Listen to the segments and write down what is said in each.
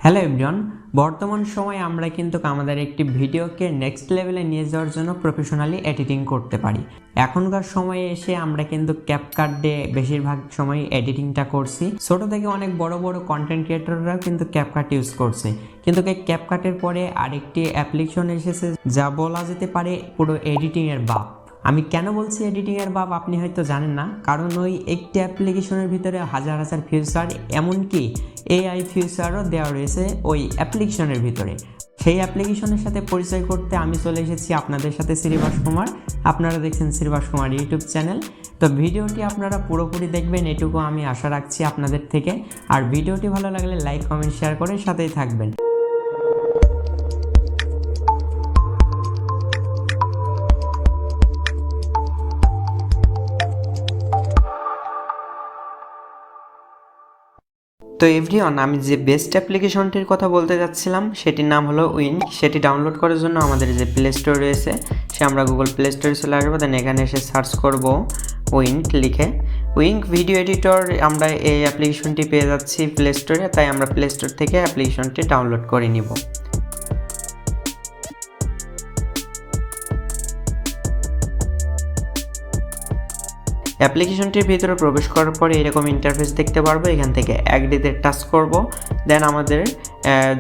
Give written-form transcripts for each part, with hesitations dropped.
Hello everyone, বর্তমান সময়ে আমরা কিন্তু আমাদের একটি ভিডিওকে নেক্সট লেভেলে নিয়ে যাওয়ার জন্য প্রফেশনালি এডিটিং করতে পারি। এখনকার সময়ে এসে আমরা কিন্তু ক্যাপকাট দিয়ে বেশিরভাগ সময় এডিটিংটা করছি। ছোট থেকে অনেক বড় বড় কন্টেন্ট ক্রিয়েটররাও কিন্তু ক্যাপকাট ইউজ করছে, কিন্তু এই ক্যাপকাটের পরে আরেকটি অ্যাপ্লিকেশন এসেছে যা বলা যেতে পারে পুরো এডিটিংয়ের বাপ। আমি কেন বলছি এডিটিংয়ের বাপ আপনি হয়তো জানেন না, কারণ ওই একটি অ্যাপ্লিকেশনের ভিতরে হাজার হাজার ফিচার, এমনকি এআই ফিচারও দেওয়া রয়েছে ওই অ্যাপ্লিকেশনের ভিতরে। সেই অ্যাপ্লিকেশনের সাথে পরিচয় করতে আমি চলে এসেছি আপনাদের সাথে শ্রীবাস কুমার। আপনারা দেখছেন শ্রীবাস কুমার ইউটিউব চ্যানেল। তো ভিডিওটি আপনারা পুরোপুরি দেখবেন এটুকু আমি আশা রাখছি আপনাদের থেকে। আর ভিডিওটি ভালো লাগলে লাইক কমেন্ট শেয়ার করে সাথেই থাকবেন। তো এভরিওয়ান, আমি যে বেস্ট অ্যাপ্লিকেশনটির কথা বলতে যাচ্ছিলাম সেটির নাম হলো উইঙ্ক। সেটি ডাউনলোড করার জন্য আমাদের যে প্লে স্টোর রয়েছে সে আমরা গুগল প্লে স্টোরে চলে আসবো। দেন এখানে এসে সার্চ করব উইঙ্ক লিখে। উইঙ্ক ভিডিও এডিটর, আমরা এই অ্যাপ্লিকেশনটি পেয়ে যাচ্ছি প্লে স্টোরে, তাই আমরা প্লে স্টোর থেকে অ্যাপ্লিকেশনটি ডাউনলোড করে নিব। অ্যাপ্লিকেশনটির ভিতরে প্রবেশ করার পরে এরকম ইন্টারফেস দেখতে পারবো। এখান থেকে অ্যাগ্রিতে টাচ করব। দেন আমাদের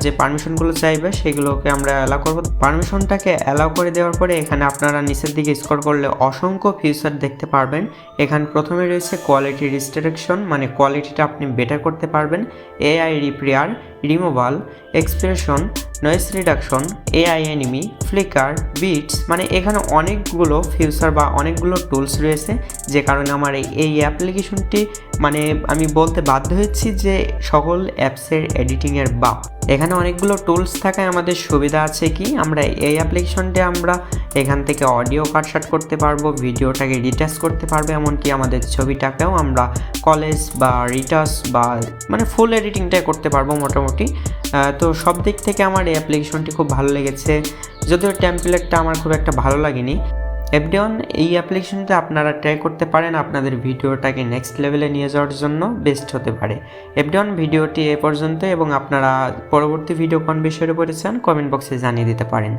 যে পারমিশনগুলো চাইবে সেগুলোকে আমরা অ্যালাউ করব। পারমিশনটাকে অ্যালাউ করে দেওয়ার পরে এখানে আপনারা নিচের দিকে স্ক্রল করলে অসংখ্য ফিচার দেখতে পারবেন। এখানে প্রথমে রয়েছে কোয়ালিটি রিস্ট্রিকশন, মানে কোয়ালিটিটা আপনি বেটার করতে পারবেন। AI repair, removal, expression, noise reduction, AI enemy, flicker, beats, মানে এখানে অনেকগুলো ফিচার বা অনেকগুলো টুলস রয়েছে, যে কারণে আমার এই অ্যাপ্লিকেশনটি মানে আমি বলতে বাধ্য হচ্ছি যে সকল অ্যাপসের এডিটিংয়ের বাপ। এখানে অনেকগুলো টুলস থাকায় আমাদের সুবিধা আছে কি, আমরা এই অ্যাপ্লিকেশনটি আমরা এখান থেকে অডিও কাটশাট করতে পারবো, ভিডিওটাকে রিটাচ করতে পারবো, এমনকি আমাদের ছবিটাকেও আমরা কলেজ বা রিটাচ বা মানে ফুল এডিটিংটাই করতে পারবো মোটামুটি। তো সব দিক থেকে আমার এই অ্যাপ্লিকেশনটি খুব ভালো লেগেছে, যদিও টেমপ্লেটটা আমার খুব একটা ভালো লাগেনি। এভরিওয়ান, এই অ্যাপ্লিকেশনটা আপনারা ট্রাই করতে পারেন, আপনাদের ভিডিওটাকে নেক্সট লেভেলে নিয়ে যাওয়ার জন্য বেস্ট হতে পারে। এভরিওয়ান, ভিডিওটি এ পর্যন্ত, এবং আপনারা পরবর্তী ভিডিও কোন বিষয়ের উপরে চান কমেন্ট বক্সে জানিয়ে দিতে পারেন।